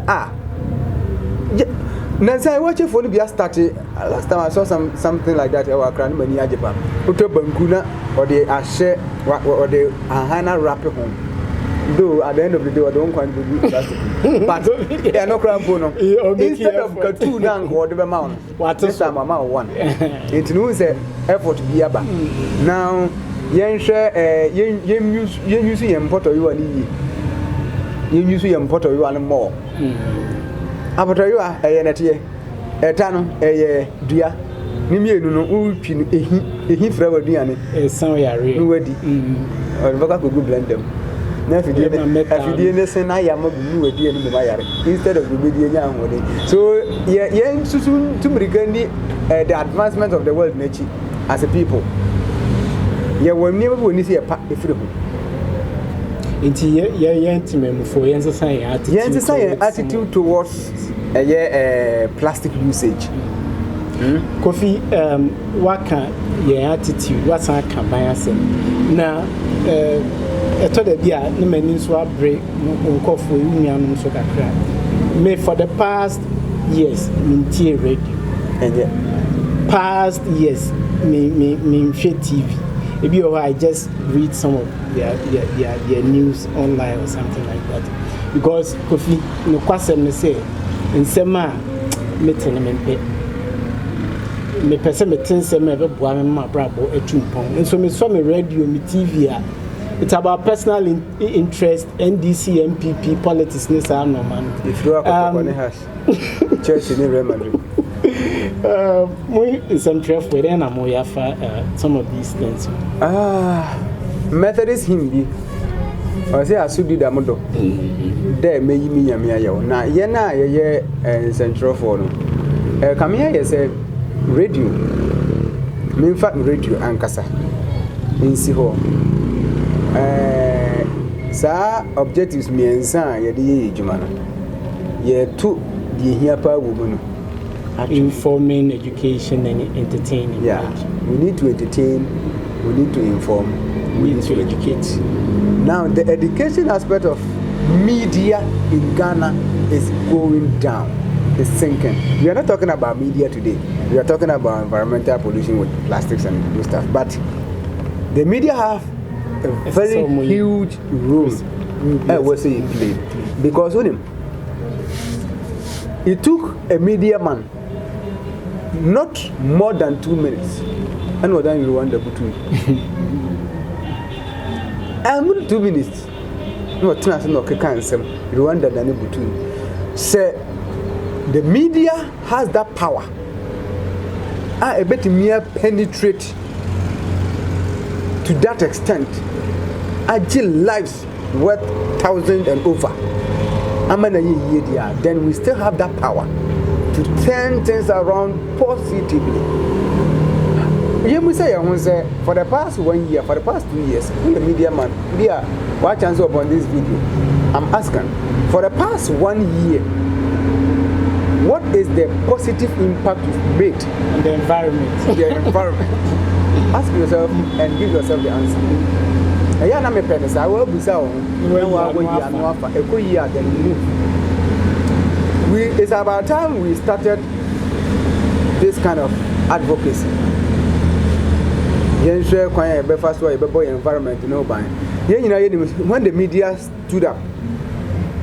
Now I watch it for the be started. Last time I saw something like that. I was crying when you Japan. Uto banguna or the ashe or the ahana wrap home. Though at the end of the day, I don't want to do plastic. But they are not cramping. Instead of cartoon or the amount, this time amount one. It knows the effort to be about. Now, yen share use import or you are use import or you are more. About you are a yenatia, a tano, a dear. Nimi no upin ehi frawa duane. San ya re. No wadi. Or baka go blend them. Na afidie ne sen na ya magu wadi enu ma yare. Instead of go die nya ahode. So ye susu tumrikandi the advancement of the world nachi as a people. Ye woni ma woni se pa efire ho. Inti ye intimate for yense attitude towards plastic usage. Kofi what can your attitude what's our campaign now eto de bia no mani so abre nko for union so kakra me for the past years mintie radio and past years me share TV maybe I just read some of their news online or something like that because Kofi no kwasem me say nsema meeting me person me tin say me be boa me ma brabo etumpon and so me saw me radio me TV it's about personal interest NDC MPP politics ne say no man if you are on hash church in Real Madrid we some tref we then am we afa some of these things Methodist hymn bi o say asudi da modo there me yi mi nyame ayewo na ye na ye central for no come here you say radio me in fact radio ankasa insi ho sa objectives me ensa ye de ye ejuma no ye to the here pa wo no informing, education and entertaining. Yeah, we need to entertain, we need to inform, we need to educate. Now the education aspect of media in Ghana is going down, it's sinking. We are not talking about media today, we are talking about environmental pollution with plastics and those stuff, but the media have a very huge role it played, because it took a media man not more than 2 minutes and what then you want the butu and 2 minutes no trans no can some Rwanda than butu say the media has that power a bit mere penetrate to that extent agile lives worth thousands and over then we still have that power to turn things around positively. You say for the past 1 year, for the past 2 years, the media man, watch chance upon this video. I'm asking, for the past 1 year, what is the positive impact you've made on the environment? The environment. Ask yourself and give yourself the answer. I am a penis. I will be so. It's about time we started this kind of advocacy. Environment, when the media stood up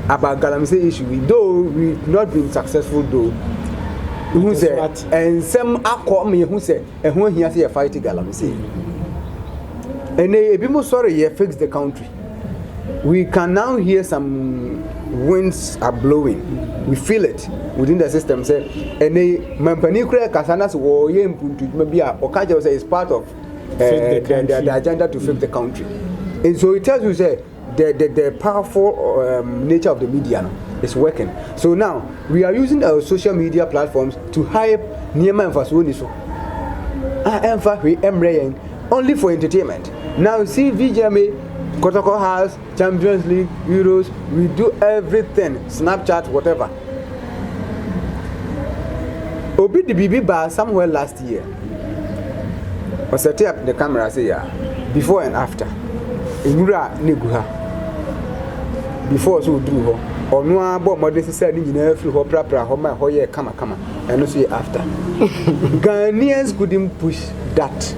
about Galamsey issue, though we've not been successful, though. Who said, and some are me who said, and when he has a fight Galamsey. And they be more sorry, you fix the country. We can now hear some winds are blowing. We feel it within the system. Say, and they Mampanicre Casanas or maybe Okaja say is part of the agenda to fix the country. And so it tells you, say, the powerful nature of the media is working. So now we are using our social media platforms to hype Niema and Fasuniso. Only for entertainment. Now see VGMA, Kotoko House, Champions League, Euros, we do everything, Snapchat, whatever. Obi the BB bar somewhere last year. I set up the camera, say before and after. Imura Neguha. Before so do her. Or no about modest said in every ho prapra ho my hoye kama and no see after. Ghanaians couldn't push that.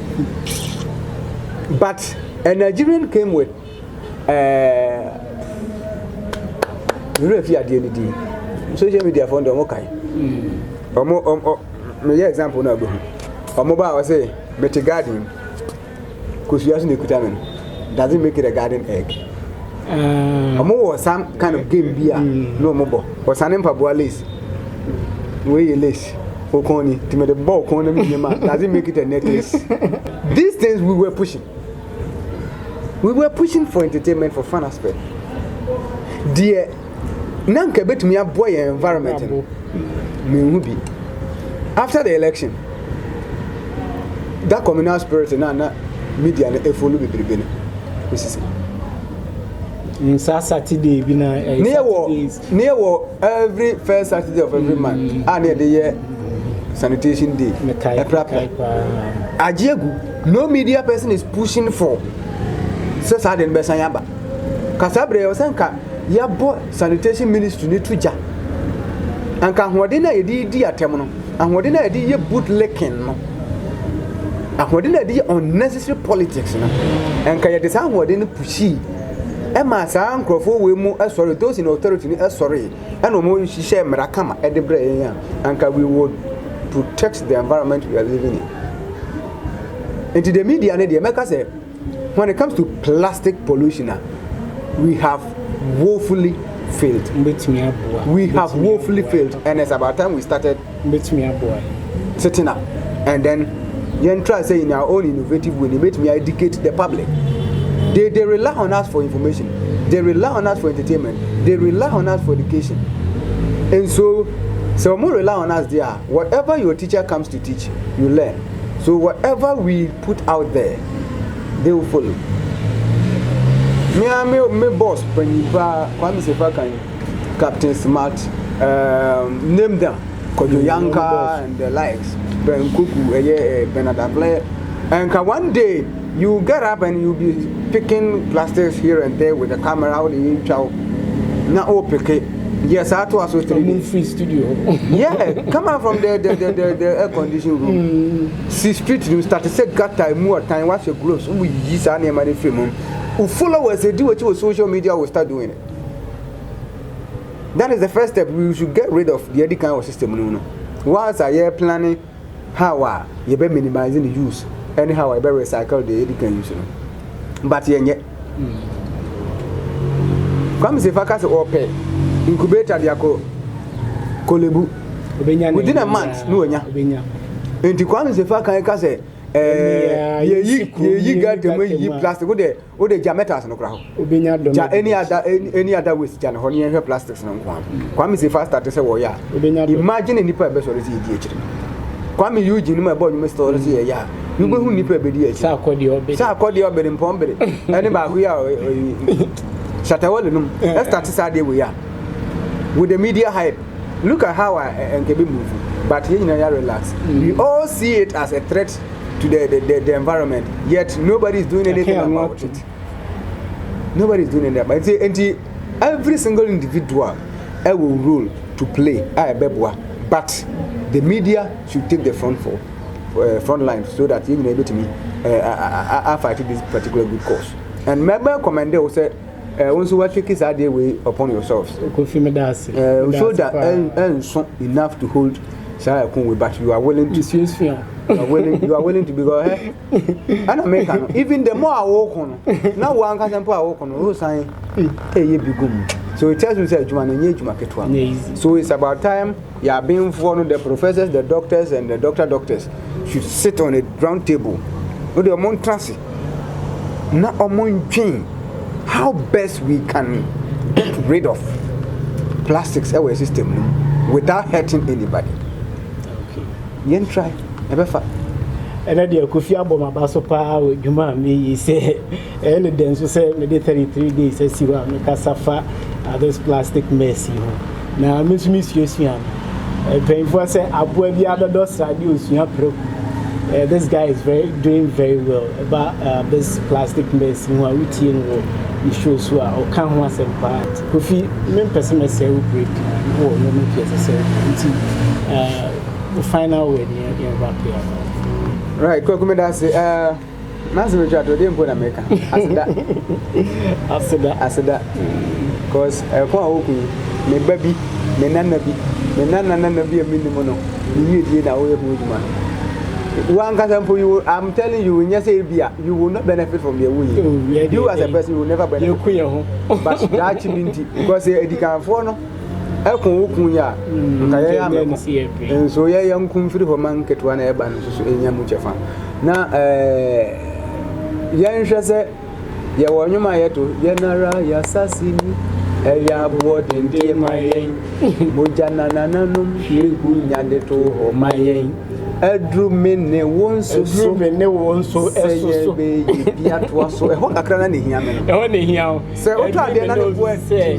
But a Nigerian came with social media fund okay. My example now go. Mobile was say meti garden because you hasn't the doesn't make it a garden egg. Or some kind of game beer, no mobile, or some lace. Where you lace, Okoni, to make the ball corner, doesn't make it a necklace. These things we were pushing. We were pushing for entertainment, for fun aspect. Dear, Nanka bet me a boy environment. After the election, that communal spirit and media and follow me beginning. In Saturday, near every first Saturday of every month, and near the year sanitation day. Ajegu, no media person is pushing for Saturday in Besayaba. Casabre or Sanka, ya boy sanitation ministry need to ja. And can what dinner a D at Temono, and what dinner a D bootlicking. And what dinner a unnecessary politics, and can you design what dinner pushy? Emma Sam Crawford will move sorry, those in authority are sorry, and no more she share Marakama at the brain, and we would protect the environment we are living in. Into the media, and the America say, when it comes to plastic pollution, we have woefully failed. We have woefully failed, and it's about time we started setting up, and then you try to say in our own innovative way, make me educate the public. They rely on us for information. They rely on us for entertainment. They rely on us for education. And so more rely on us there. Whatever your teacher comes to teach, you learn. So whatever we put out there, they will follow. Me boss, when you Kwame Sefa Captain Smart, name them, Kojo Yanka and the likes, Ben Kuku, Bernard Blair, and one day you get up and you'll be picking plastics here and there with the camera out in chow. Now okay. Yes, I to associate free studio. Yeah, come out from the air conditioning room. See street you start to say got time more time wash your gloves. We use any money film. Who followers they do what you social media will start doing it. That is the first step. We should get rid of the other kind of system. Once I hear planning how you be minimizing the use. Anyhow, I better recycle the education use. But yet, come see if I can open incubator the Kolebu within a month. No, and to come if I can say, you got to make plastic with the jametas no crowd. Any other waste, Jan Honey and her plastics no one. Come if I start to say, oh, yeah, imagine any purpose or is it? Kwame Eugene, my boy, Mr. you go who nipa bedi e sa akodi obere mpombere ene ba ku ya shatawale num start Saturday we ya with the media hype. Look at how Nkebe move, but you know, relax. We all see it as a threat to the environment, yet nobody is doing anything about it. Nobody is doing anything about it. And every single individual will role to play, but the media should take the front line so that you able to me fight this particular good cause. And member commander will say, also what take idea way upon yourselves. So that enough to hold Sarah Kunwe, but you are willing to you are willing to be go ahead. And American, even the more I walk on, now one can walk on who sign hey be good. So it tells you that you manage market one. So it's about time you are being followed. The professors, the doctors, and the doctors should sit on a round table with the amount transit, not among chain. How best we can get rid of plastics in our system without hurting anybody. Okay. You try. Never far. And I dear Kofi Aboma Basopa with Juma me say and then so say maybe 33 days I see what make us suffer this plastic mess you know. Now miss you paying for say abu bi adodos radio suya pro. This guy is doing very well about this plastic mess you know we shows who are or can once and part. Kofi main person may say we break or no make it say the final way in back here. Right, Kokumeda say Master Chato didn't put America. After that. Because me baby, me nana be a minimum. You did away with man. One can for you, I'm telling you, when you say beer, you will not benefit from the way. You as a person will never benefit. But that because they can follow. And so yeah, young country for man get one air band in Yamuchafa. Now, Yanshase, Yawanyumayato, Yanara, Yasasini, Eya board in dear my Mujana Nanum, Shigu Yadeto or my Edru Mene won't so so a whole acranani here. So, what are the other words say?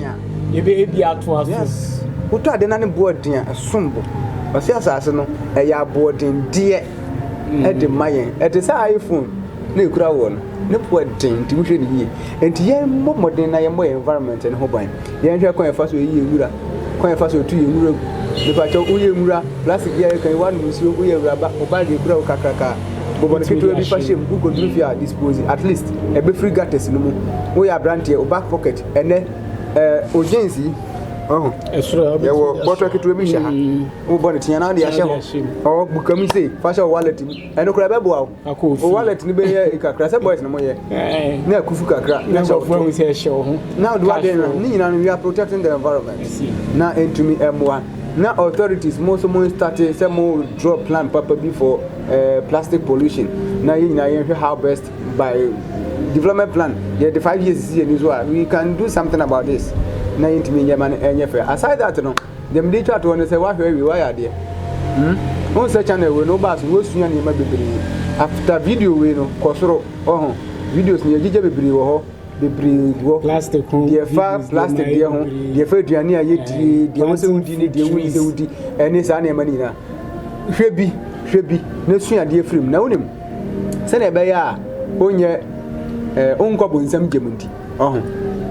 You be at once. Yes. Who tried the nanny board dear a sumbo? But yes, I know a ya board in dear at the Mayan at the iPhone. No crown, no poor thing to ye. And ye more modern I am more environment and hobby. The entire coin first with you, coin first with 2 euro. The patch of Uyamura, plastic year can one with you, Uyabba, or buy the grow cacaca. But when it will be fashion, who could do your disposal at least a bit free gatters in the moon. We are brand here or back pocket and then urgency. Oh, yeah, well, what I could remission. Oh, but it's another show. Oh, become say, fashion wallet, and no crab wow. A wallet, a crass boys no more. No Kufuka crack. Now, we say show. Now, do I then? We are protecting the environment. Now, into me, M1. Now, authorities most started some more drop plan properly for plastic pollution. Now, you know how best by development plan. Yeah, the 5 years is in Israel. We can do something about this. Na intimi nyama enye fe aside that no dem dey chat won say why are there on say channel we no bass wo sunya nyama bebre after video we no kosoro videos ni agije bebre wo plastic dey fa plastic dey ho dey fa aduane aye die wo se wudi ni dey wudi ene sa na mani na hwebi na sunya dey film na wonim se na be ya onye onko bonsam gemunti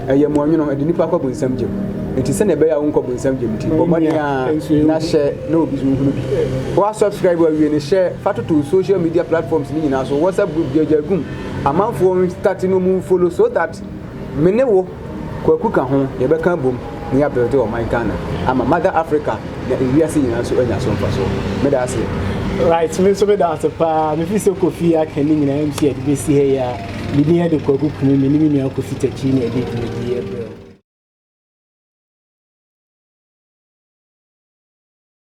eye mo anwono ade nipa kwa bonsam gem enti se na be ya onko bonsam gem ti bo mani na share na obi so hunu bi wa subscribe wa wie ne share fatoto social media platforms ni nyina so WhatsApp group dey jagum amanfo start no mu follow so that menewo kwaku ka ho ye be kan bom ni ya build o man Ghana ama mother Africa na area se nyina so anya so mfa so me da say right me so be da so pa me fi so Kofi akani nyina MC ade be si he ya Linia de Koku Kumi, Minimia Kofi Tachini,